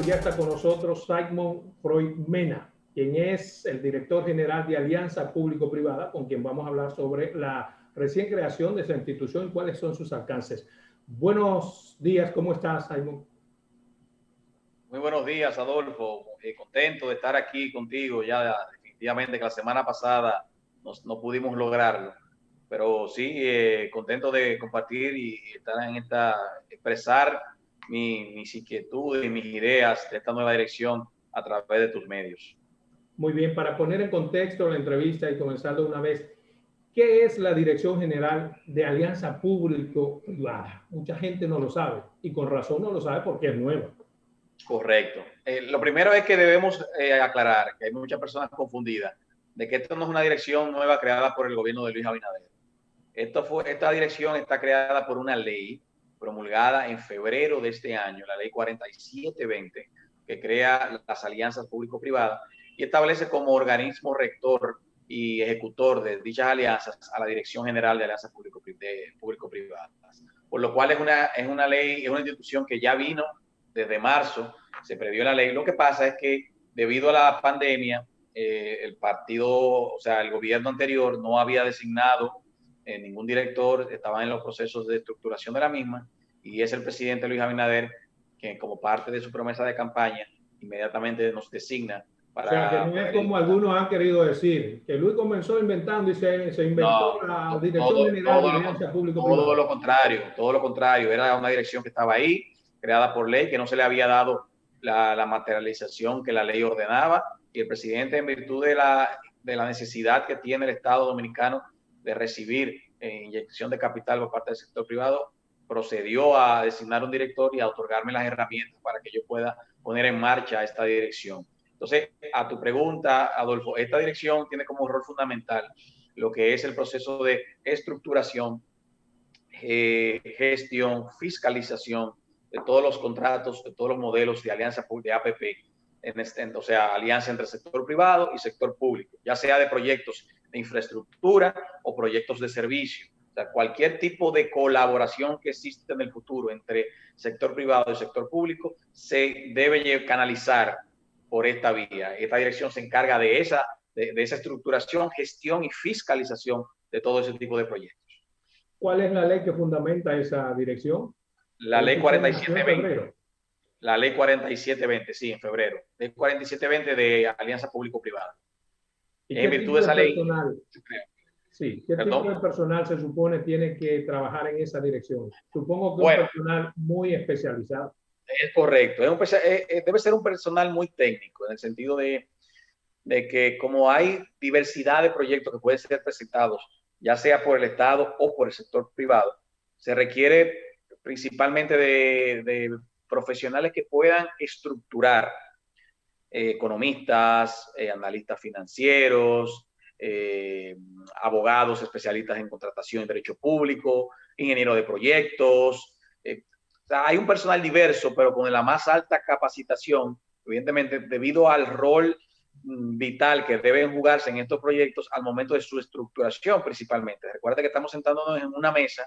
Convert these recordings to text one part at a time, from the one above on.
ya está con nosotros Simon Freud Mena, quien es el director general de Alianza Público-Privada, con quien vamos a hablar sobre la recién creación de esa institución y cuáles son sus alcances. Buenos días, ¿cómo estás, Simon? Muy buenos días, Adolfo. Contento de estar aquí contigo. Ya definitivamente que la semana pasada no pudimos lograrlo, pero sí, contento de compartir y estar en expresar mis inquietudes y mis ideas de esta nueva dirección a través de tus medios. Muy bien, para poner en contexto la entrevista y comenzar de una vez, ¿qué es la Dirección General de Alianza Público-Privada? Mucha gente no lo sabe y con razón no lo sabe porque es nueva. Correcto. Lo primero es que debemos aclarar que hay muchas personas confundidas de que esto no es una dirección nueva creada por el gobierno de Luis Abinader. Esta dirección está creada por una ley promulgada en febrero de este año, la ley 4720, que crea las alianzas público-privadas y establece como organismo rector y ejecutor de dichas alianzas a la Dirección General de Alianzas Público-Privadas. Por lo cual es una ley, es una institución que ya vino desde marzo, se previó la ley. Lo que pasa es que debido a la pandemia, el partido, o sea, el gobierno anterior no había designado ningún director, estaban en los procesos de estructuración de la misma, y es el presidente Luis Abinader que, como parte de su promesa de campaña, inmediatamente nos designa para... O sea, que no es como algunos han querido decir, que Luis comenzó inventando y se inventó la Dirección General de Alianza Público-Privada. Todo lo contrario, era una dirección que estaba ahí, creada por ley, que no se le había dado la materialización que la ley ordenaba, y el presidente, en virtud de la necesidad que tiene el Estado dominicano de recibir inyección de capital por parte del sector privado, procedió a designar un director y a otorgarme las herramientas para que yo pueda poner en marcha esta dirección. Entonces, a tu pregunta, Adolfo, esta dirección tiene como rol fundamental lo que es el proceso de estructuración, gestión, fiscalización de todos los contratos, de todos los modelos de alianza de APP, o sea, alianza entre sector privado y sector público, ya sea de proyectos de infraestructura o proyectos de servicio. O sea, cualquier tipo de colaboración que exista en el futuro entre sector privado y sector público se debe canalizar por esta vía. Esta dirección se encarga de esa estructuración, gestión y fiscalización de todo ese tipo de proyectos. ¿Cuál es la ley que fundamenta esa dirección? La ley 4720. La ley 4720, sí, en febrero. Ley 4720 de Alianza Público-Privada. En virtud de esa ley. Sí, ¿qué tipo de personal se supone tiene que trabajar en esa dirección? Supongo que un personal muy especializado. Es correcto. Debe ser un personal muy técnico, en el sentido de que como hay diversidad de proyectos que pueden ser presentados, ya sea por el Estado o por el sector privado, se requiere principalmente de profesionales que puedan estructurar, economistas, analistas financieros, abogados especialistas en contratación y derecho público, ingenieros de proyectos. O sea, hay un personal diverso, pero con la más alta capacitación, evidentemente, debido al rol vital que deben jugarse en estos proyectos al momento de su estructuración principalmente. Recuerda que estamos sentándonos en una mesa,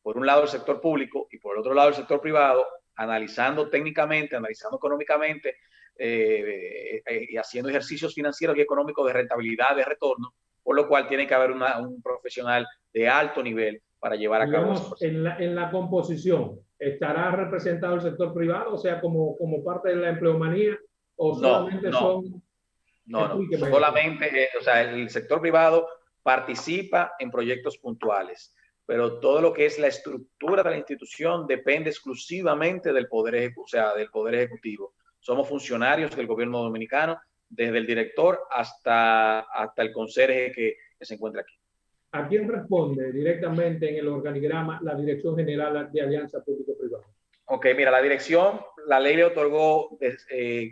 por un lado el sector público y por el otro lado el sector privado, analizando técnicamente, analizando económicamente y haciendo ejercicios financieros y económicos de rentabilidad, de retorno, por lo cual tiene que haber un profesional de alto nivel para llevar a cabo eso. En la composición, ¿estará representado el sector privado, o sea, como parte de la empleomanía, o solamente son... Solamente, o sea, el sector privado participa en proyectos puntuales, pero todo lo que es la estructura de la institución depende exclusivamente del poder ejecutivo. Somos funcionarios del gobierno dominicano, desde el director hasta el conserje que se encuentra aquí. ¿A quién responde directamente en el organigrama la Dirección General de Alianza Público-Privada? Ok, mira, la ley le otorgó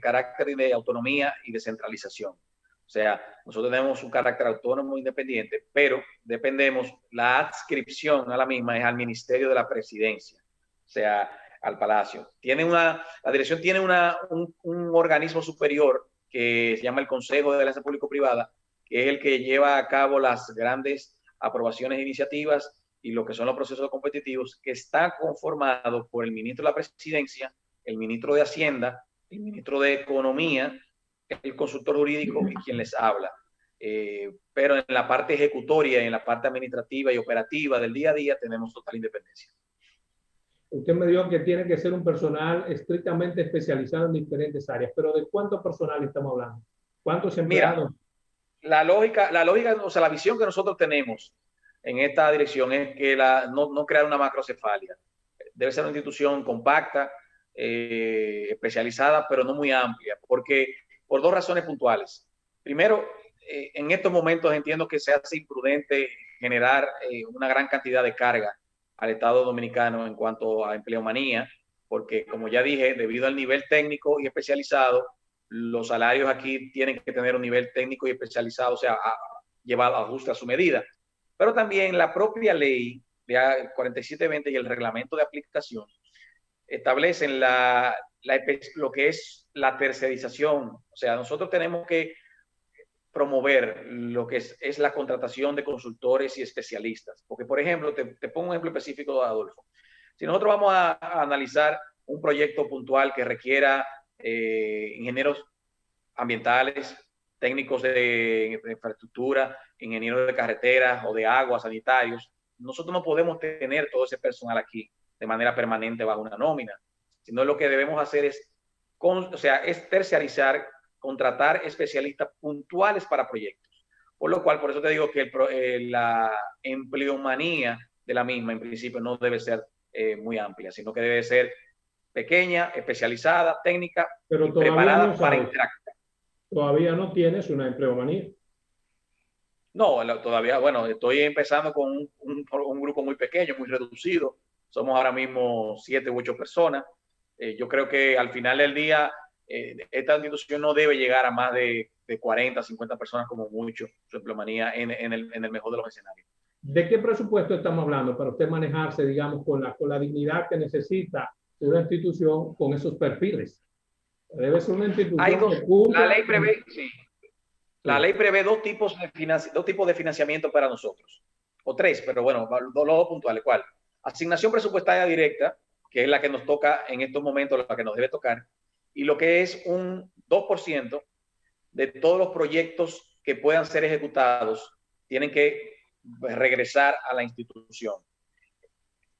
carácter de autonomía y descentralización. O sea, nosotros tenemos un carácter autónomo e independiente, pero dependemos, la adscripción a la misma es al Ministerio de la Presidencia, o sea, al Palacio. La dirección tiene un organismo superior que se llama el Consejo de Alianza Público-Privada, que es el que lleva a cabo las grandes aprobaciones e iniciativas y lo que son los procesos competitivos, que está conformado por el ministro de la Presidencia, el ministro de Hacienda, el ministro de Economía, el consultor jurídico y quien les habla. Pero en la parte ejecutoria, en la parte administrativa y operativa del día a día, tenemos total independencia. Usted me dijo que tiene que ser un personal estrictamente especializado en diferentes áreas, pero ¿de cuánto personal estamos hablando? ¿Cuántos empleados? Mira, la lógica, o sea, la visión que nosotros tenemos en esta dirección es que no crear una macrocefalia. Debe ser una institución compacta, especializada, pero no muy amplia, porque por dos razones puntuales. Primero, en estos momentos entiendo que se hace imprudente generar una gran cantidad de carga al Estado Dominicano en cuanto a empleomanía, porque como ya dije, debido al nivel técnico y especializado, los salarios aquí tienen que tener un nivel técnico y especializado, o sea, llevado ajuste a su medida. Pero también la propia ley de 4720 y el reglamento de aplicación establecen lo que es la tercerización. O sea, nosotros tenemos que promover lo que es la contratación de consultores y especialistas. Porque, por ejemplo, te pongo un ejemplo específico, Adolfo. Si nosotros vamos a analizar un proyecto puntual que requiera ingenieros ambientales, técnicos de infraestructura, ingenieros de carreteras o de agua, sanitarios, nosotros no podemos tener todo ese personal aquí de manera permanente bajo una nómina, sino lo que debemos hacer es, es terciarizar, contratar especialistas puntuales para proyectos. Por lo cual, por eso te digo que la empleomanía de la misma, en principio, no debe ser muy amplia, sino que debe ser pequeña, especializada, técnica, pero y preparada para interactuar. Todavía no tienes una empleomanía. No, todavía, bueno, estoy empezando con un grupo muy pequeño, muy reducido. Somos ahora mismo 7 u 8 personas. Yo creo que al final del día, esta institución no debe llegar a más de 40, 50 personas como mucho, su empleomanía en el mejor de los escenarios. ¿De qué presupuesto estamos hablando para usted manejarse, digamos, con la dignidad que necesita una institución con esos perfiles? Debe ser una institución que cumpla. La ley prevé, sí. La ley prevé dos tipos de financiamiento para nosotros, o tres, pero bueno, los dos puntuales. ¿Cuál? Asignación presupuestaria directa, que es la que nos toca en estos momentos, la que nos debe tocar, y lo que es un 2% de todos los proyectos que puedan ser ejecutados tienen que regresar a la institución.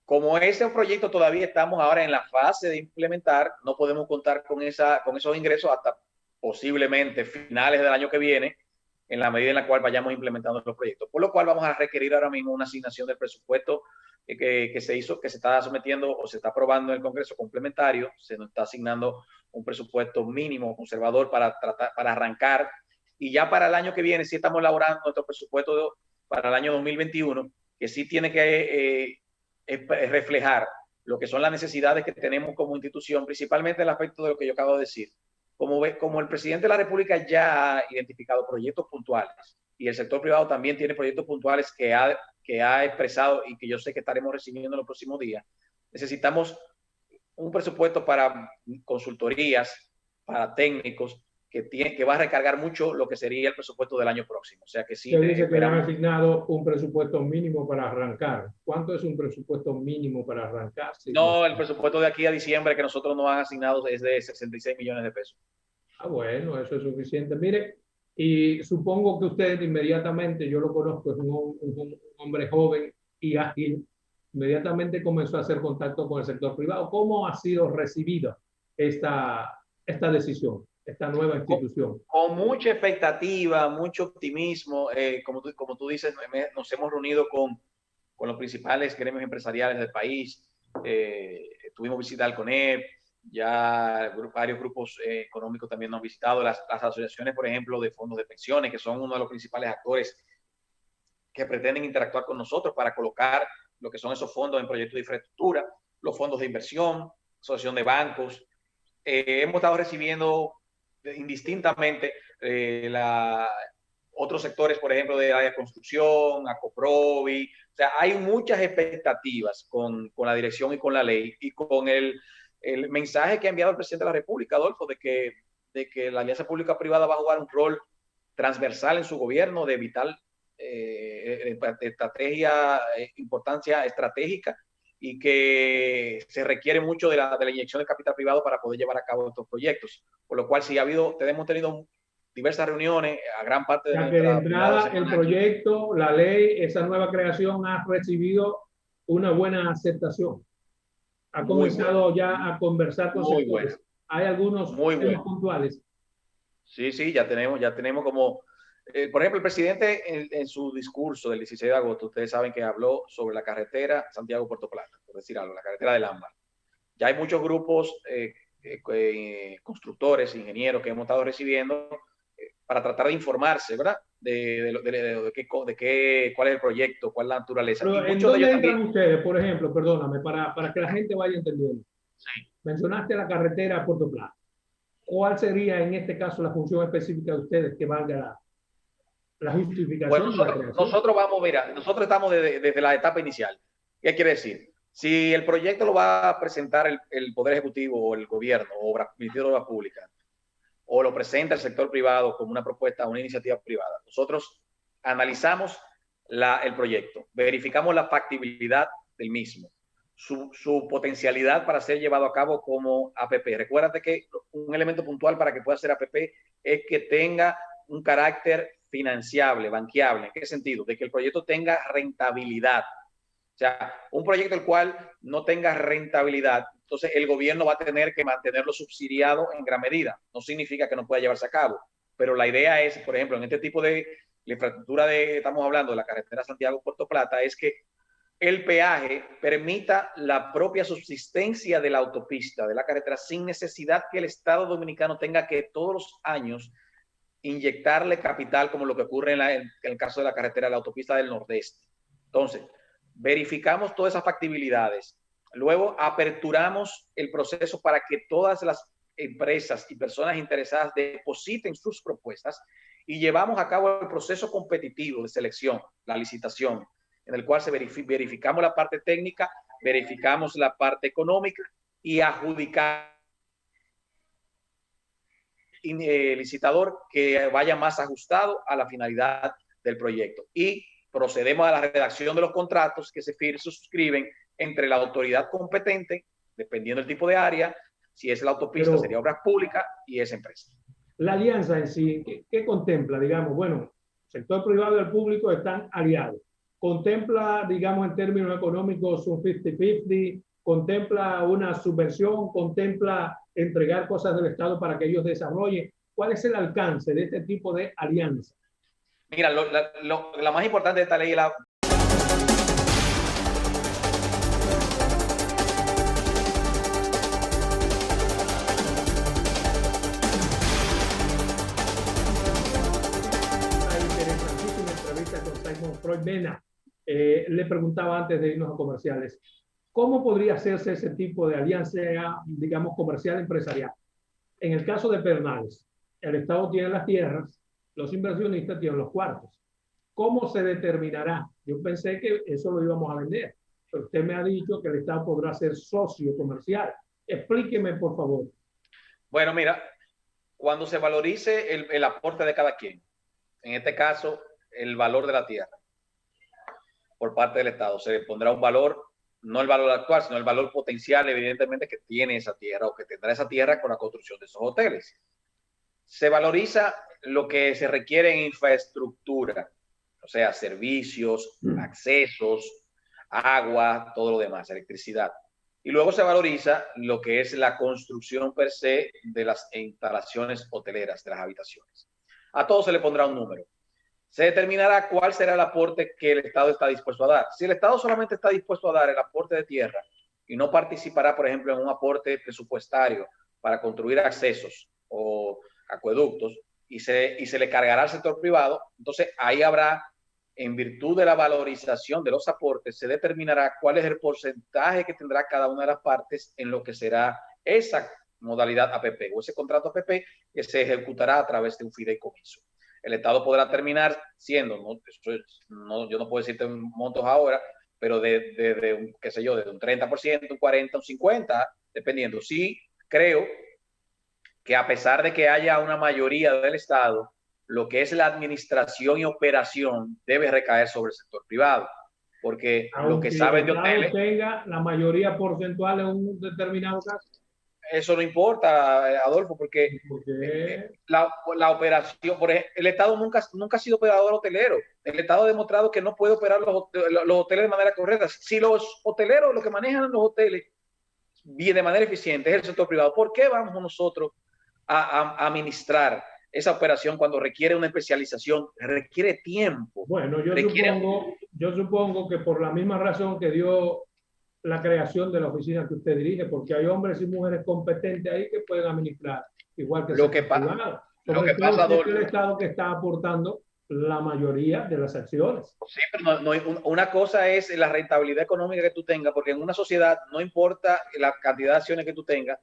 Como ese proyecto todavía estamos ahora en la fase de implementar, no podemos contar con esos ingresos hasta posiblemente finales del año que viene, en la medida en la cual vayamos implementando los proyectos. Por lo cual vamos a requerir ahora mismo una asignación del presupuesto que se está sometiendo o se está aprobando en el Congreso complementario. Se nos está asignando un presupuesto mínimo conservador para arrancar. Y ya para el año que viene sí estamos elaborando nuestro presupuesto para el año 2021, que sí tiene que reflejar lo que son las necesidades que tenemos como institución, principalmente el aspecto de lo que yo acabo de decir. Como el presidente de la República ya ha identificado proyectos puntuales y el sector privado también tiene proyectos puntuales que ha expresado y que yo sé que estaremos recibiendo en los próximos días, necesitamos un presupuesto para consultorías, para técnicos, que va a recargar mucho lo que sería el presupuesto del año próximo. O sea que sí. Usted dice que le han asignado un presupuesto mínimo para arrancar. ¿Cuánto es un presupuesto mínimo para arrancar? No, el presupuesto de aquí a diciembre que nosotros nos han asignado es de 66 millones de pesos. Ah, bueno, eso es suficiente. Mire, y supongo que usted inmediatamente, yo lo conozco, es un hombre joven y ágil, inmediatamente comenzó a hacer contacto con el sector privado. ¿Cómo ha sido recibida esta decisión, esta nueva institución? Con mucha expectativa, mucho optimismo. Como tú dices, nos hemos reunido con los principales gremios empresariales del país. Tuvimos visita al CONEP, ya varios grupos económicos también nos han visitado, las asociaciones, por ejemplo, de fondos de pensiones, que son uno de los principales actores que pretenden interactuar con nosotros para colocar lo que son esos fondos en proyectos de infraestructura, los fondos de inversión, asociación de bancos. Hemos estado recibiendo indistintamente otros sectores, por ejemplo, de área de construcción, Acoprovi. O sea, hay muchas expectativas con la dirección y con la ley y con el mensaje que ha enviado el presidente de la República, Adolfo, de que la alianza pública-privada va a jugar un rol transversal en su gobierno de vital estrategia, importancia estratégica, y que se requiere mucho de la inyección de capital privado para poder llevar a cabo estos proyectos. Por lo cual, sí hemos tenido diversas reuniones a gran parte de ya que de entrada el aquí. proyecto, la ley, esa nueva creación ha recibido una buena aceptación. Ha comenzado ya a conversar con sectores. Hay algunos temas puntuales. Sí, sí, ya tenemos como, por ejemplo, el presidente en su discurso del 16 de agosto, ustedes saben que habló sobre la carretera Santiago-Puerto Plata, por decir algo, la carretera del Ámbar. Ya hay muchos grupos, constructores, ingenieros que hemos estado recibiendo para tratar de informarse, ¿verdad? Cuál es el proyecto, cuál es la naturaleza. Pero, y ¿en dónde entran ustedes, por ejemplo? Perdóname, para que la gente vaya entendiendo. Sí. Mencionaste la carretera a Puerto Plata. ¿Cuál sería en este caso la función específica de ustedes que valga la justificación? Bueno, nosotros vamos, mira, nosotros estamos desde la etapa inicial. ¿Qué quiere decir? Si el proyecto lo va a presentar el Poder Ejecutivo o el gobierno o el Ministerio de Obras Públicas, o lo presenta el sector privado como una propuesta, una iniciativa privada, nosotros analizamos el proyecto, verificamos la factibilidad del mismo, su potencialidad para ser llevado a cabo como APP. Recuérdate que un elemento puntual para que pueda ser APP es que tenga un carácter financiable, banqueable. ¿En qué sentido? De que el proyecto tenga rentabilidad. O sea, un proyecto el cual no tenga rentabilidad, entonces el gobierno va a tener que mantenerlo subsidiado en gran medida. No significa que no pueda llevarse a cabo, pero la idea es, por ejemplo, en este tipo de infraestructura estamos hablando de la carretera Santiago-Puerto Plata, es que el peaje permita la propia subsistencia de la autopista, de la carretera, sin necesidad que el Estado Dominicano tenga que todos los años inyectarle capital, como lo que ocurre en el caso de la carretera de la autopista del Nordeste. Entonces, verificamos todas esas factibilidades, luego aperturamos el proceso para que todas las empresas y personas interesadas depositen sus propuestas y llevamos a cabo el proceso competitivo de selección, la licitación, en el cual verificamos la parte técnica, verificamos la parte económica y adjudicamos licitador que vaya más ajustado a la finalidad del proyecto. Y procedemos a la redacción de los contratos que se suscriben entre la autoridad competente, dependiendo del tipo de área, si es la autopista, sería obras públicas, y esa empresa. La alianza en sí, ¿qué contempla? Digamos, bueno, el sector privado y el público están aliados. ¿Contempla, digamos, en términos económicos un 50-50? ¿Contempla una subvención? ¿Contempla entregar cosas del Estado para que ellos desarrollen? ¿Cuál es el alcance de este tipo de alianza? Mira, la más importante de esta ley es la... Interesantísima entrevista con Simon Freud Mena. Le preguntaba antes de irnos a comerciales, ¿cómo podría hacerse ese tipo de alianza, digamos, comercial empresarial? En el caso de Pedernales, el Estado tiene las tierras, los inversionistas tienen los cuartos. ¿Cómo se determinará? Yo pensé que eso lo íbamos a vender, pero usted me ha dicho que el Estado podrá ser socio comercial. Explíqueme, por favor. Bueno, mira, cuando se valorice el aporte de cada quien, en este caso, el valor de la tierra, por parte del Estado, se le pondrá un valor, no el valor actual, sino el valor potencial, evidentemente, que tiene esa tierra o que tendrá esa tierra con la construcción de esos hoteles. Se valoriza lo que se requiere en infraestructura, o sea, servicios, accesos, agua, todo lo demás, electricidad. Y luego se valoriza lo que es la construcción per se de las instalaciones hoteleras, de las habitaciones. A todo se le pondrá un número. Se determinará cuál será el aporte que el Estado está dispuesto a dar. Si el Estado solamente está dispuesto a dar el aporte de tierra y no participará, por ejemplo, en un aporte presupuestario para construir accesos o acueductos y se le cargará al sector privado, entonces ahí habrá, en virtud de la valorización de los aportes, se determinará cuál es el porcentaje que tendrá cada una de las partes en lo que será esa modalidad APP o ese contrato APP que se ejecutará a través de un fideicomiso. El Estado podrá terminar siendo, yo no puedo decirte montos ahora, pero qué sé yo, de un 30%, un 40%, un 50%, dependiendo. Sí, creo que a pesar de que haya una mayoría del Estado, lo que es la administración y operación debe recaer sobre el sector privado. porque lo que Aunque el saben de Estado hoteles, tenga la mayoría porcentual en un determinado caso. eso no importa, Adolfo, porque Porque, la operación, por ejemplo, el Estado nunca ha sido operador hotelero. El Estado ha demostrado que no puede operar los hoteles de manera correcta. Si los hoteleros, los que manejan los hoteles, bien de manera eficiente es el sector privado, ¿por qué vamos nosotros a administrar esa operación cuando requiere una especialización, requiere tiempo, bueno, requiere... yo supongo que por la misma razón que dio la creación de la oficina que usted dirige, porque hay hombres y mujeres competentes ahí que pueden administrar, igual que el Lo que, sector privado. lo Sobre que todo pasa, si es el Adolfo, Estado que está aportando la mayoría de las acciones. sí, pero una cosa es la rentabilidad económica que tú tengas, porque en una sociedad no importa la cantidad de acciones que tú tengas,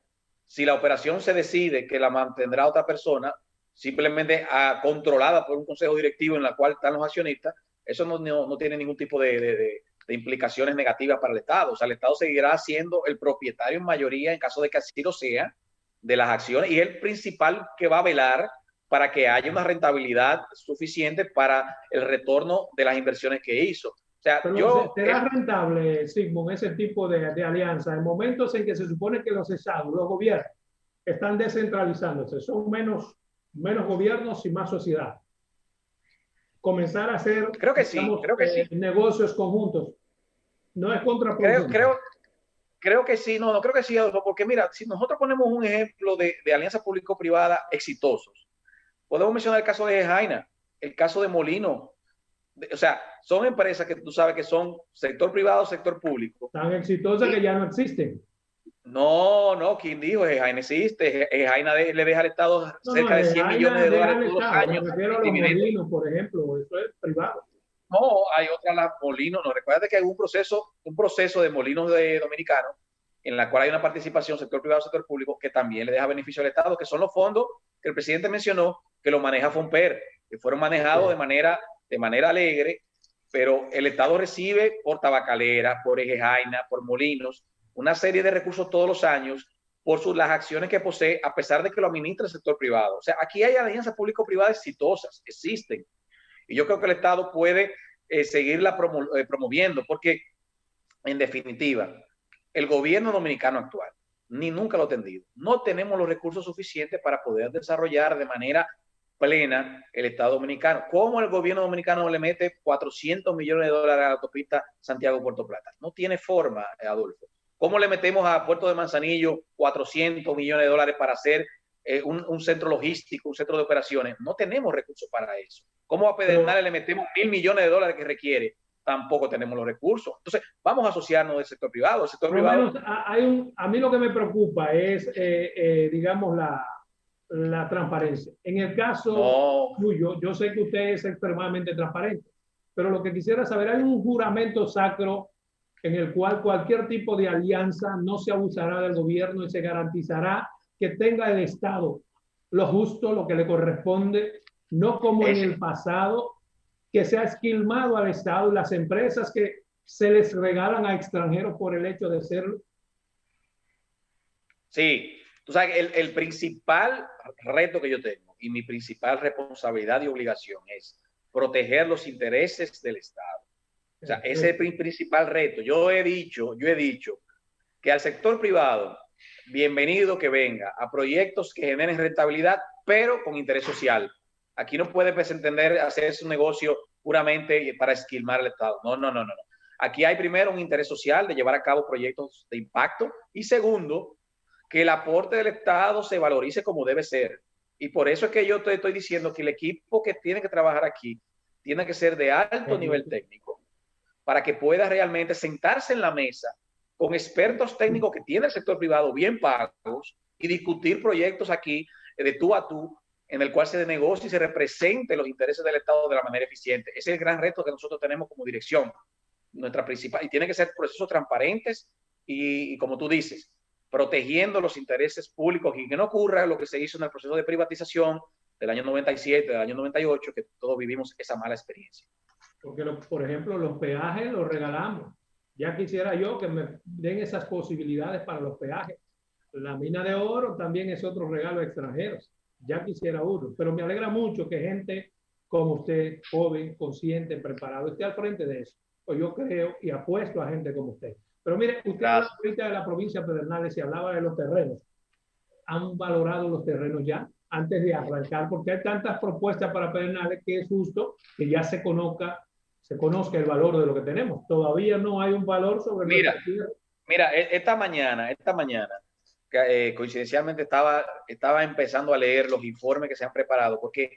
si la operación se decide que la mantendrá otra persona, simplemente controlada por un consejo directivo en la cual están los accionistas, eso no tiene ningún tipo de implicaciones negativas para el Estado. O sea, el Estado seguirá siendo el propietario en mayoría, en caso de que así lo sea, de las acciones, y el principal que va a velar para que haya una rentabilidad suficiente para el retorno de las inversiones que hizo. O sea, Pero ¿será rentable, Sigmund, ese tipo de alianza en momentos en que se supone que los estados, los gobiernos, están descentralizándose, son menos gobiernos y más sociedad? Comenzar a hacer, creo que sí, digamos, creo que sí. negocios conjuntos, ¿no es Creo, contraproducente? creo, creo que sí, no creo que sí, Adolfo, porque mira, si nosotros ponemos un ejemplo de alianzas público-privada exitosos, podemos mencionar el caso de Jaina, el caso de Molino. O sea, son empresas que tú sabes que son sector privado, sector público. Tan exitosa que Y ya no existen. ¿quién dijo? Jaina existe. Jaina le deja al Estado No, no, cerca de 100 millones Jaina de deja dólares el todos los Estado, me años refiero a en los dividendos. molinos, por ejemplo, eso es privado. No, hay otra, la Molino, no, recuerda que hay un proceso de molinos de dominicanos en la cual hay una participación sector privado, sector público, que también le deja beneficio al Estado, que son los fondos que el presidente mencionó, que lo maneja Fomper, que fueron manejados de manera alegre, pero el Estado recibe por tabacalera, por Eje Jaina, por molinos, una serie de recursos todos los años por las acciones que posee, a pesar de que lo administra el sector privado. O sea, aquí hay alianzas público-privadas exitosas, existen. Y yo creo que el Estado puede seguirla promoviendo, porque en definitiva, el gobierno dominicano actual, ni nunca lo ha tenido, no tenemos los recursos suficientes para poder desarrollar de manera plena el Estado dominicano. ¿Cómo el gobierno dominicano le mete 400 millones de dólares a la autopista Santiago-Puerto Plata? No tiene forma, Adolfo. ¿Cómo le metemos a Puerto de Manzanillo 400 millones de dólares para hacer un centro logístico, un centro de operaciones? No tenemos recursos para eso. ¿Cómo a Pero Pedernales le metemos 1.000 millones de dólares que requiere? Tampoco tenemos los recursos. Entonces, vamos a asociarnos del sector privado. El sector por lo privado, menos a mí lo que me preocupa es, digamos, la transparencia. En el caso no, suyo, yo sé que usted es extremadamente transparente, pero lo que quisiera saber, hay un juramento sacro en el cual cualquier tipo de alianza no se abusará del gobierno y se garantizará que tenga el Estado lo justo, lo que le corresponde, no como en el ese, pasado, que se ha esquilmado al Estado y las empresas que se les regalan a extranjeros por el hecho de serlo. sí. Tú sabes, el principal reto que yo tengo y mi principal responsabilidad y obligación es proteger los intereses del Estado. O sea, ese es el principal reto. Yo he dicho que al sector privado, bienvenido que venga a proyectos que generen rentabilidad, pero con interés social. Aquí no puede pretender hacer un negocio puramente para esquilmar al Estado. No, no, no, no. Aquí hay primero un interés social de llevar a cabo proyectos de impacto y segundo, que el aporte del Estado se valorice como debe ser. Y por eso es que yo te estoy diciendo que el equipo que tiene que trabajar aquí tiene que ser de alto nivel técnico para que pueda realmente sentarse en la mesa con expertos técnicos que tiene el sector privado bien pagos y discutir proyectos aquí de tú a tú en el cual se negocie y se represente los intereses del Estado de la manera eficiente. Ese es el gran reto que nosotros tenemos como dirección, nuestra principal, y tiene que ser procesos transparentes y como tú dices, protegiendo los intereses públicos y que no ocurra lo que se hizo en el proceso de privatización del año 97, del año 98, que todos vivimos esa mala experiencia. Porque, por ejemplo, los peajes los regalamos. Ya quisiera yo que me den esas posibilidades para los peajes. La mina de oro también es otro regalo a extranjeros. Ya quisiera uno. Pero me alegra mucho que gente como usted, joven, consciente, preparado, esté al frente de eso. pues yo creo y apuesto a gente como usted. Pero mire, usted hablaba ahorita de la provincia de Pedernales y hablaba de los terrenos. ¿Han valorado los terrenos ya antes de arrancar? Porque hay tantas propuestas para Pedernales que es justo que ya se conozca el valor de lo que tenemos. Todavía no hay un valor sobre nuestra tierra. Mira, esta mañana, coincidencialmente estaba empezando a leer los informes que se han preparado, porque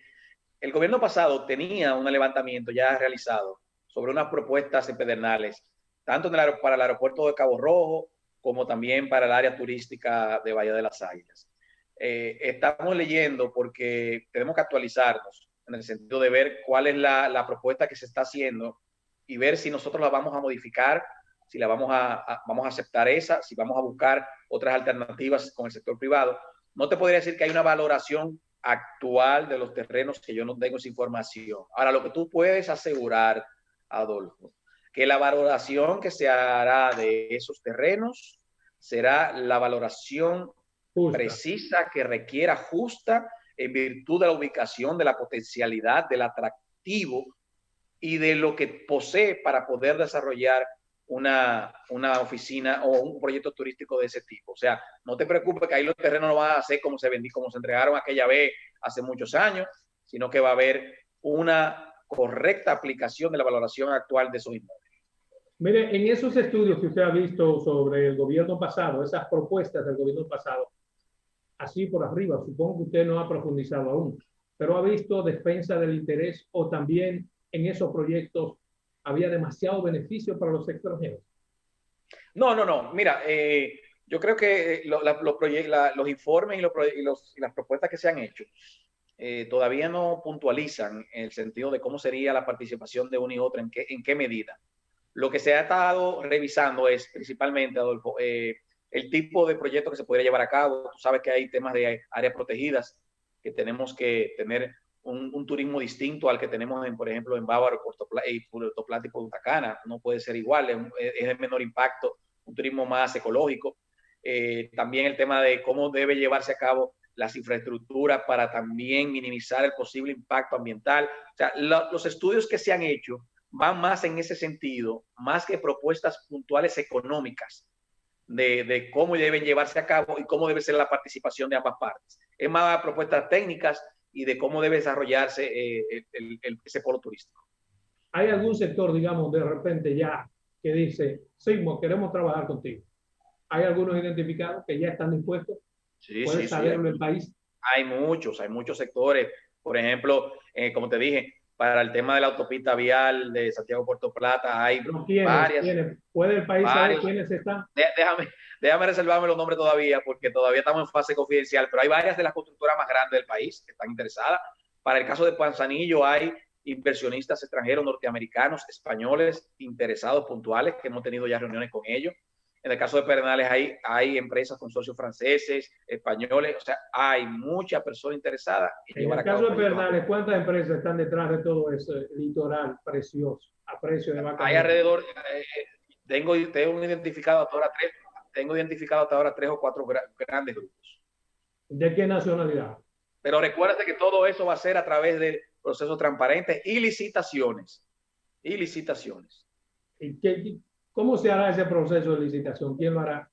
el gobierno pasado tenía un levantamiento ya realizado sobre unas propuestas en Pedernales, tanto para el aeropuerto de Cabo Rojo como también para el área turística de Bahía de las Águilas. Estamos leyendo porque tenemos que actualizarnos en el sentido de ver cuál es la propuesta que se está haciendo y ver si nosotros la vamos a modificar, si la vamos a aceptar esa, si vamos a buscar otras alternativas con el sector privado. No te podría decir que hay una valoración actual de los terrenos, que yo no tengo esa información. Ahora, lo que tú puedes asegurar, Adolfo, que la valoración que se hará de esos terrenos será la valoración precisa que requiera, justa, en virtud de la ubicación, de la potencialidad, del atractivo y de lo que posee para poder desarrollar una oficina o un proyecto turístico de ese tipo. O sea, no te preocupes que ahí los terrenos no van a ser como se entregaron aquella vez hace muchos años, sino que va a haber una correcta aplicación de la valoración actual de esos inmuebles. Mire, en esos estudios que usted ha visto sobre el gobierno pasado, esas propuestas del gobierno pasado, así por arriba, supongo que usted no ha profundizado aún, pero ha visto defensa del interés o también en esos proyectos había demasiado beneficio para los extranjeros. No. Mira, yo creo que los informes y las propuestas que se han hecho todavía no puntualizan en el sentido de cómo sería la participación de una y otra, en qué medida. Lo que se ha estado revisando es principalmente, Adolfo, el tipo de proyecto que se podría llevar a cabo. Tú sabes que hay temas de áreas protegidas, que tenemos que tener un turismo distinto al que tenemos, por ejemplo, en Bávaro, Puerto Plata y Punta Cana. No puede ser igual, es de menor impacto, un turismo más ecológico. También el tema de cómo debe llevarse a cabo las infraestructuras para también minimizar el posible impacto ambiental. O sea, los estudios que se han hecho van más en ese sentido, más que propuestas puntuales económicas de cómo deben llevarse a cabo y cómo debe ser la participación de ambas partes. Es más propuestas técnicas y de cómo debe desarrollarse ese polo turístico. ¿Hay algún sector, digamos, de repente ya que dice, Sigmo, queremos trabajar contigo? ¿Hay algunos identificados que ya están dispuestos? ¿Puedes saberlo en el país? Hay muchos sectores. Por ejemplo, como te dije, para el tema de la autopista vial de Santiago-Puerto Plata, hay varias. ¿Puede el país saber quiénes están? Déjame reservarme los nombres todavía, porque todavía estamos en fase confidencial, pero hay varias de las constructoras más grandes del país que están interesadas. Para el caso de Panzanillo hay inversionistas extranjeros, norteamericanos, españoles, interesados puntuales, que hemos tenido ya reuniones con ellos. En el caso de Pedernales hay empresas con socios franceses, españoles, o sea, hay muchas personas interesadas. En el caso de Pedernales, ¿cuántas empresas están detrás de todo ese litoral precioso a precio de vaca? Hay alrededor, tengo identificado hasta ahora 3 o 4 grandes grupos. ¿De qué nacionalidad? Pero recuérdate que todo eso va a ser a través de procesos transparentes y licitaciones. ¿Cómo se hará ese proceso de licitación? ¿Quién lo hará?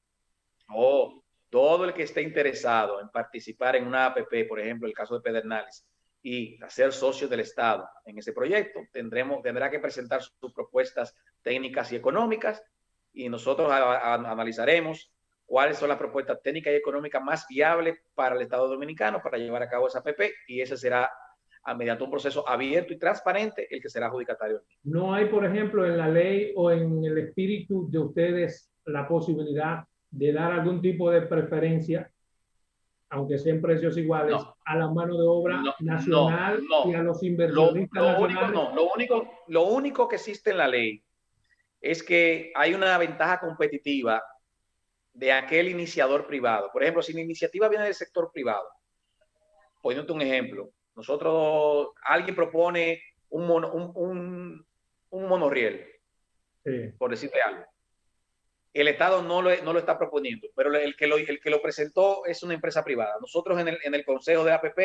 Todo el que esté interesado en participar en una APP, por ejemplo, el caso de Pedernales, y hacer socios del Estado en ese proyecto, tendrá que presentar sus propuestas técnicas y económicas y nosotros analizaremos cuáles son las propuestas técnicas y económicas más viables para el Estado Dominicano para llevar a cabo esa APP, y ese será mediante un proceso abierto y transparente el que será adjudicatario. ¿No hay, por ejemplo, en la ley o en el espíritu de ustedes la posibilidad de dar algún tipo de preferencia, aunque sean precios iguales, a la mano de obra nacional y a los inversionistas nacionales? Lo único que existe en la ley es que hay una ventaja competitiva de aquel iniciador privado. Por ejemplo, si la iniciativa viene del sector privado, poniéndote un ejemplo, alguien propone un monorriel, por decirte algo. El Estado no lo está proponiendo, pero el que lo presentó es una empresa privada. Nosotros en el Consejo de APP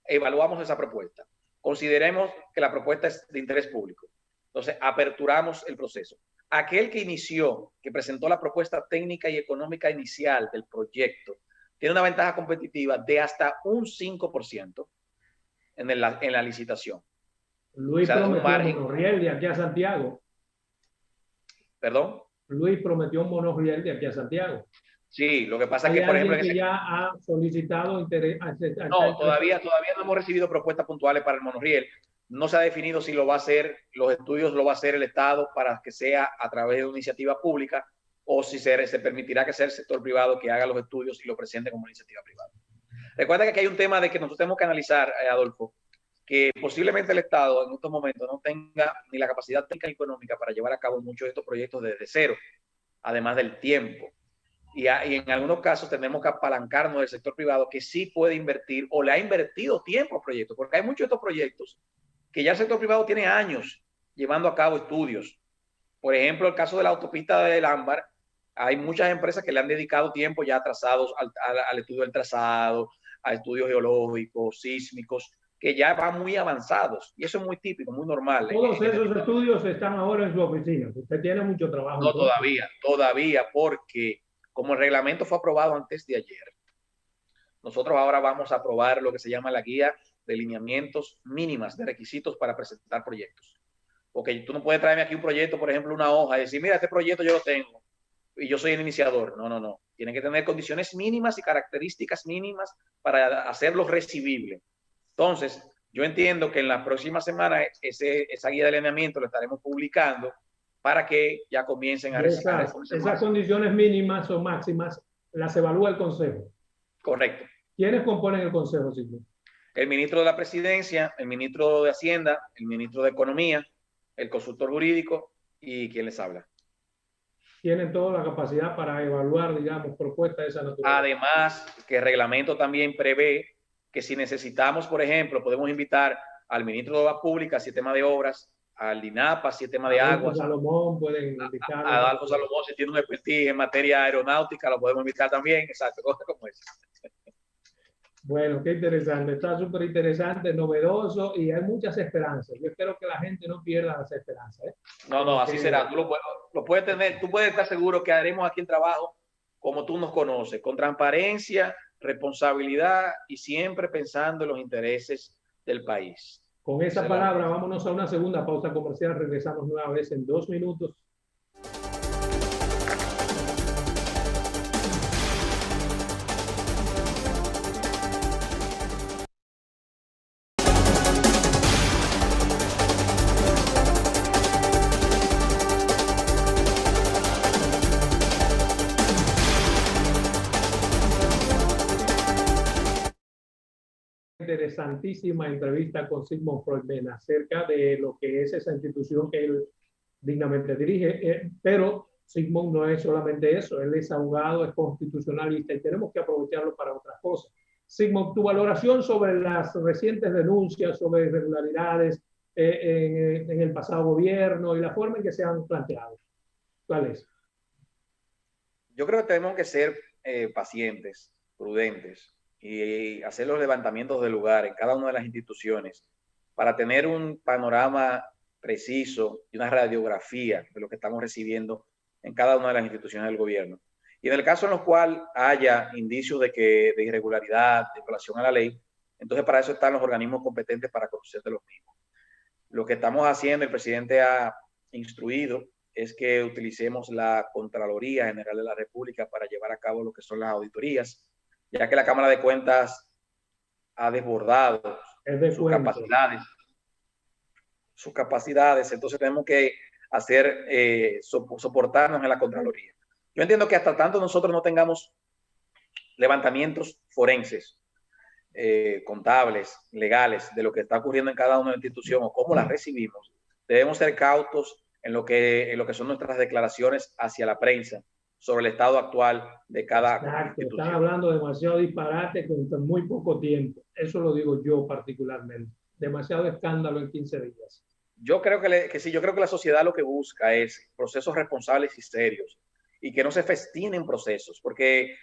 evaluamos esa propuesta. Consideremos que la propuesta es de interés público. Entonces, aperturamos el proceso. Aquel que inició, que presentó la propuesta técnica y económica inicial del proyecto, tiene una ventaja competitiva de hasta un 5% en la licitación. Luis prometió un monorriel de aquí a Santiago. ¿Perdón? Luis prometió un monorriel de aquí a Santiago. Sí, lo que pasa es que, por ejemplo, que ya ha solicitado interés. No, todavía no hemos recibido propuestas puntuales para el monorriel. No se ha definido si lo va a hacer, los estudios lo va a hacer el Estado para que sea a través de una iniciativa pública o si se permitirá que sea el sector privado que haga los estudios y lo presente como iniciativa privada. Recuerda que aquí hay un tema de que nosotros tenemos que analizar, Adolfo, que posiblemente el Estado en estos momentos no tenga ni la capacidad técnica ni económica para llevar a cabo muchos de estos proyectos desde cero, además del tiempo. Y en algunos casos tenemos que apalancarnos del sector privado que sí puede invertir o le ha invertido tiempo a proyectos, porque hay muchos de estos proyectos que ya el sector privado tiene años llevando a cabo estudios. Por ejemplo, el caso de la autopista del Ámbar, hay muchas empresas que le han dedicado tiempo ya trazados al estudio del trazado, a estudios geológicos, sísmicos, que ya van muy avanzados. Y eso es muy típico, muy normal. Todos esos estudios están ahora en su oficina. Usted tiene mucho trabajo. No, todavía, porque como el reglamento fue aprobado antes de ayer, nosotros ahora vamos a aprobar lo que se llama la guía de lineamientos mínimas de requisitos para presentar proyectos. Porque tú no puedes traerme aquí un proyecto, por ejemplo, una hoja y decir, mira, este proyecto yo lo tengo y yo soy el iniciador. No. Tiene que tener condiciones mínimas y características mínimas para hacerlo recibible. Entonces, yo entiendo que en la próxima semana esa guía de lineamiento lo estaremos publicando para que ya comiencen a recibir. Esas condiciones mínimas o máximas las evalúa el Consejo. Correcto. ¿Quiénes componen el Consejo, Silvio? El ministro de la Presidencia, el ministro de Hacienda, el ministro de Economía, el consultor jurídico y quien les habla. Tienen toda la capacidad para evaluar, digamos, propuestas de esa naturaleza. Además, que el reglamento también prevé que si necesitamos, por ejemplo, podemos invitar al ministro de Obras Públicas, si es tema de obras, al INAPA, si es tema de aguas. Salomón, pueden invitar. A Adolfo Salomón, si tiene un expertise en materia aeronáutica, lo podemos invitar también. Exacto, cosas como esa. Bueno, qué interesante, está súper interesante, novedoso y hay muchas esperanzas. Yo espero que la gente no pierda las esperanzas. No, así será. Tú lo puedes tener, tú puedes estar seguro que haremos aquí el trabajo como tú nos conoces, con transparencia, responsabilidad y siempre pensando en los intereses del país. Con esa palabra, vámonos a una segunda pausa comercial. Regresamos nueva vez en 2 minutos. Interesantísima entrevista con Sigmund Freud Mena acerca de lo que es esa institución que él dignamente dirige, pero Sigmund no es solamente eso, él es abogado, es constitucionalista y tenemos que aprovecharlo para otras cosas. Sigmund, tu valoración sobre las recientes denuncias sobre irregularidades en el pasado gobierno y la forma en que se han planteado, ¿cuál es? Yo creo que tenemos que ser pacientes, prudentes y hacer los levantamientos del lugar en cada una de las instituciones para tener un panorama preciso y una radiografía de lo que estamos recibiendo en cada una de las instituciones del gobierno. Y en el caso en el cual haya indicios de irregularidad, de violación a la ley, entonces para eso están los organismos competentes para conocer de los mismos. Lo que estamos haciendo, el presidente ha instruido, es que utilicemos la Contraloría General de la República para llevar a cabo lo que son las auditorías, ya que la Cámara de Cuentas ha desbordado sus capacidades, entonces tenemos que soportarnos en la Contraloría. Yo entiendo que hasta tanto nosotros no tengamos levantamientos forenses, contables, legales, de lo que está ocurriendo en cada una de las instituciones o cómo las recibimos, debemos ser cautos en lo que son nuestras declaraciones hacia la prensa sobre el estado actual de cada institución. Están hablando demasiado disparate con muy poco tiempo. Eso lo digo yo particularmente. Demasiado escándalo en 15 días. Yo creo que sí, yo creo que la sociedad lo que busca es procesos responsables y serios y que no se festinen procesos, porque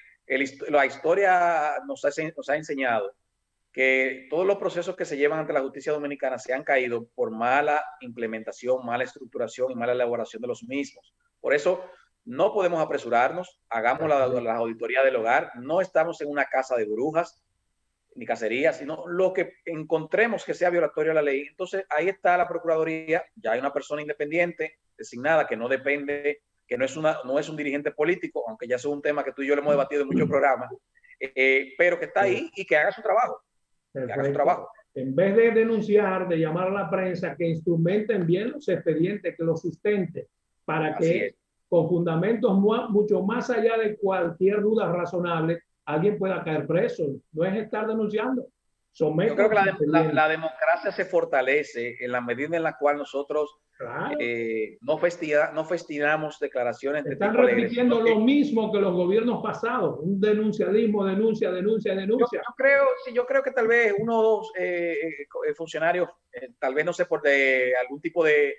la historia nos ha enseñado que todos los procesos que se llevan ante la justicia dominicana se han caído por mala implementación, mala estructuración y mala elaboración de los mismos. Por eso no podemos apresurarnos, hagamos la auditoría del hogar, no estamos en una casa de brujas ni cacería, sino lo que encontremos que sea violatorio a la ley. Entonces ahí está la Procuraduría, ya hay una persona independiente designada que no depende, que no es un dirigente político, aunque ya es un tema que tú y yo lo hemos debatido en muchos programas, pero que está ahí y que haga su trabajo. Que haga su trabajo. En vez de denunciar, de llamar a la prensa, que instrumenten bien los expedientes, que los sustenten, para que con fundamentos mucho más allá de cualquier duda razonable, alguien pueda caer preso. No es estar denunciando. Yo creo que la democracia se fortalece en la medida en la cual nosotros no festinamos declaraciones de Están repitiendo lo mismo que los gobiernos pasados, un denuncialismo, denuncia. Yo creo que tal vez uno o dos funcionarios, tal vez no sé, por algún tipo de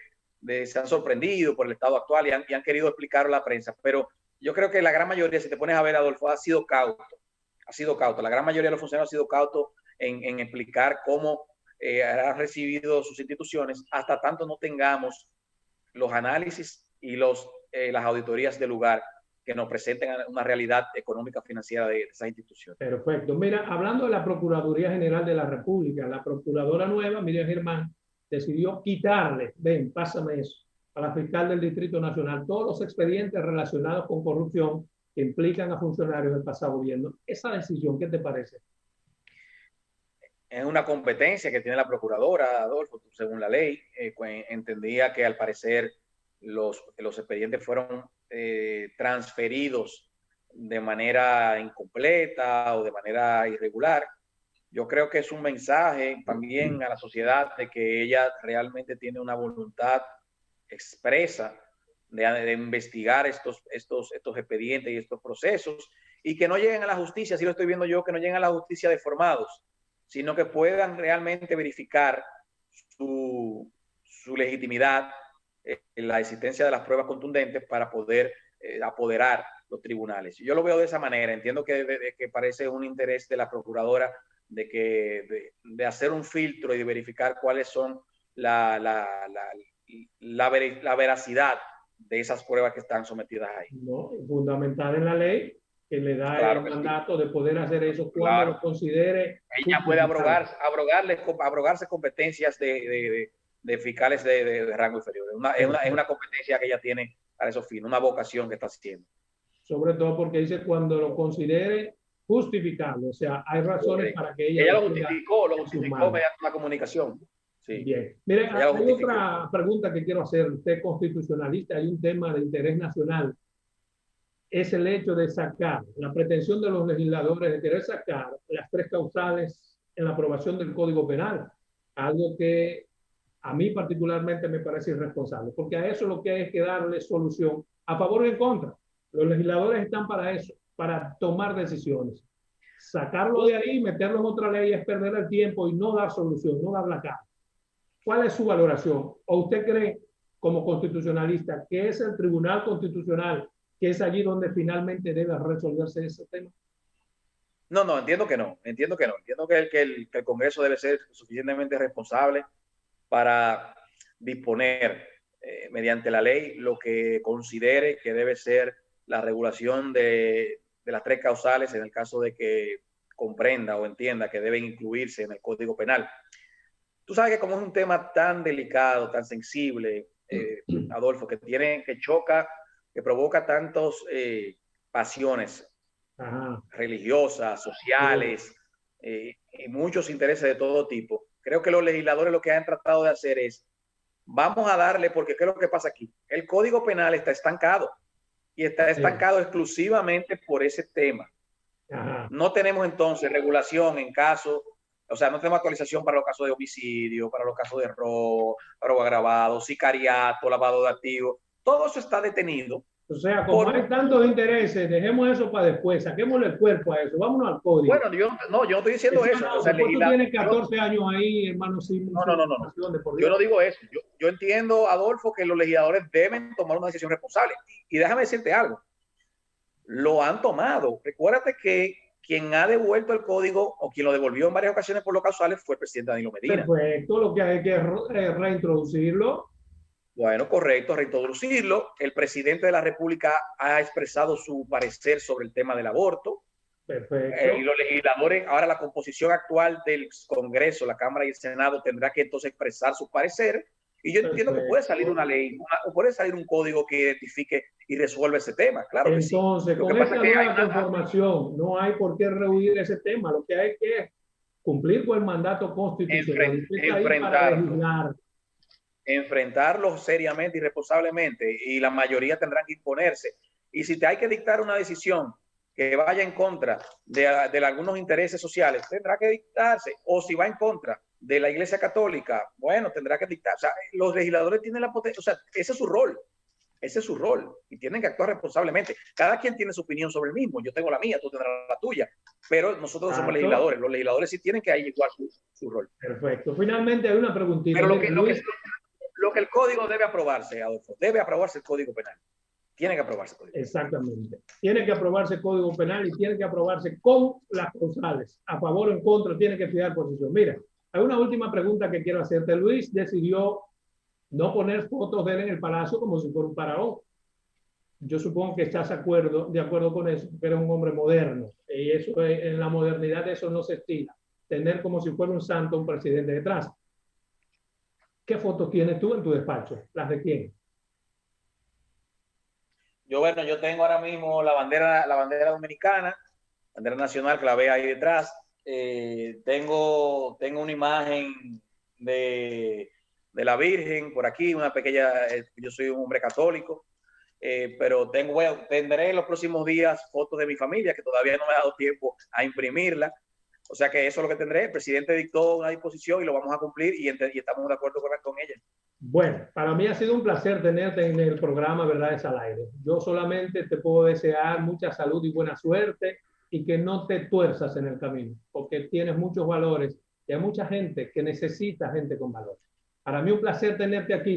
se han sorprendido por el estado actual y han querido explicar a la prensa, pero yo creo que la gran mayoría, si te pones a ver, Adolfo, ha sido cauto. La gran mayoría de los funcionarios ha sido cauto en explicar cómo han recibido sus instituciones, hasta tanto no tengamos los análisis y las auditorías del lugar que nos presenten una realidad económica financiera de esas instituciones. Perfecto. Mira, hablando de la Procuraduría General de la República, la procuradora nueva, Miriam Germán, decidió quitarle, pásame eso, a la fiscal del Distrito Nacional todos los expedientes relacionados con corrupción que implican a funcionarios del pasado gobierno. Esa decisión, ¿qué te parece? Es una competencia que tiene la procuradora, Adolfo, según la ley. Entendía que al parecer los expedientes fueron transferidos de manera incompleta o de manera irregular. Yo creo que es un mensaje también a la sociedad de que ella realmente tiene una voluntad expresa de investigar estos expedientes y estos procesos y que no lleguen a la justicia, así lo estoy viendo yo, que no lleguen a la justicia deformados, sino que puedan realmente verificar su legitimidad en la existencia de las pruebas contundentes para poder apoderar los tribunales. Yo lo veo de esa manera. Entiendo que parece un interés de la procuradora de hacer un filtro y de verificar cuáles son la veracidad de esas pruebas que están sometidas ahí. No, fundamental en la ley, que le da el mandato de poder hacer eso cuando lo considere. Ella puede abrogarse competencias de fiscales de rango inferior. Es una competencia que ella tiene para esos fines, una vocación que está haciendo. Sobre todo porque dice cuando lo considere justificable, o sea, hay razones para que ella lo justificó mediante una comunicación. Sí. Bien. Mire, hay otra pregunta que quiero hacer. Usted constitucionalista, hay un tema de interés nacional. Es el hecho de sacar, la pretensión de los legisladores de querer sacar las 3 causales en la aprobación del Código Penal. Algo que a mí particularmente me parece irresponsable, porque a eso lo que hay es que darle solución a favor o en contra. Los legisladores están para eso, para tomar decisiones. Sacarlo de ahí, meterlo en otra ley es perder el tiempo y no dar solución, no dar la cara. ¿Cuál es su valoración? ¿O usted cree, como constitucionalista, que es el Tribunal Constitucional, que es allí donde finalmente debe resolverse ese tema? No, entiendo que no. Entiendo que el Congreso debe ser suficientemente responsable para disponer mediante la ley lo que considere que debe ser la regulación de las 3 causales en el caso de que comprenda o entienda que deben incluirse en el Código Penal. Tú sabes que como es un tema tan delicado, tan sensible, Adolfo, que choca, que provoca tantas pasiones religiosas, sociales, y muchos intereses de todo tipo, creo que los legisladores lo que han tratado de hacer es, vamos a darle, porque ¿qué es lo que pasa aquí? El Código Penal está estancado y está estancado exclusivamente por ese tema. No tenemos entonces regulación en caso, o sea, no tenemos actualización para los casos de homicidio, para los casos de robo agravado, sicariato, lavado de activos. Todo eso está detenido. O sea, como hay tantos intereses, dejemos eso para después, saquémosle el cuerpo a eso, vámonos al código. Bueno, yo no estoy diciendo eso. No, o sea, tú tienes 14 años ahí, hermano. Sí, no. Yo no digo eso. Yo entiendo, Adolfo, que los legisladores deben tomar una decisión responsable. Y déjame decirte algo. Lo han tomado. Recuérdate que quien ha devuelto el código o quien lo devolvió en varias ocasiones por lo causales fue el presidente Danilo Medina. Perfecto, lo que hay que reintroducirlo. Bueno, correcto, reintroducirlo. El presidente de la República ha expresado su parecer sobre el tema del aborto. Perfecto. Y los legisladores, ahora la composición actual del Congreso, la Cámara y el Senado tendrá que entonces expresar su parecer. Y yo entiendo que puede salir una ley o puede salir un código que identifique y resuelva ese tema. Claro que sí. Entonces, con esta nueva conformación, no hay por qué rehuir ese tema. Lo que hay que cumplir con el mandato constitucional. Enfrentarlo seriamente y responsablemente, y la mayoría tendrán que imponerse. Y si te hay que dictar una decisión que vaya en contra de algunos intereses sociales, tendrá que dictarse. O si va en contra de la Iglesia Católica, bueno, tendrá que dictar. O sea, los legisladores tienen la potencia, o sea, ese es su rol. Ese es su rol y tienen que actuar responsablemente. Cada quien tiene su opinión sobre el mismo. Yo tengo la mía, tú tendrás la tuya. Pero nosotros somos legisladores. Los legisladores sí tienen que igual su rol. Perfecto. Finalmente hay una preguntita. Pero lo que el código debe aprobarse, Adolfo, debe aprobarse el Código Penal. Tiene que aprobarse el Código Penal. Exactamente. Tiene que aprobarse el Código Penal y tiene que aprobarse con las causales. A favor o en contra, tiene que fijar posición. Mira, hay una última pregunta que quiero hacerte. Luis decidió no poner fotos de él en el palacio como si fuera un faraón. Yo supongo que estás de acuerdo con eso, pero es un hombre moderno. Y eso, en la modernidad eso no se estila. Tener como si fuera un santo un presidente detrás. ¿Qué fotos tienes tú en tu despacho? ¿Las de quién? Yo tengo ahora mismo la bandera dominicana, bandera nacional, que la ve ahí detrás. Tengo una imagen de la Virgen por aquí, una pequeña, yo soy un hombre católico, pero tendré en los próximos días fotos de mi familia, que todavía no me ha dado tiempo a imprimirla. O sea que eso es lo que tendré. El presidente dictó una disposición y lo vamos a cumplir y estamos de acuerdo con ella. Bueno, para mí ha sido un placer tenerte en el programa Verdades al Aire. Yo solamente te puedo desear mucha salud y buena suerte y que no te tuerzas en el camino, porque tienes muchos valores y hay mucha gente que necesita gente con valores. Para mí un placer tenerte aquí.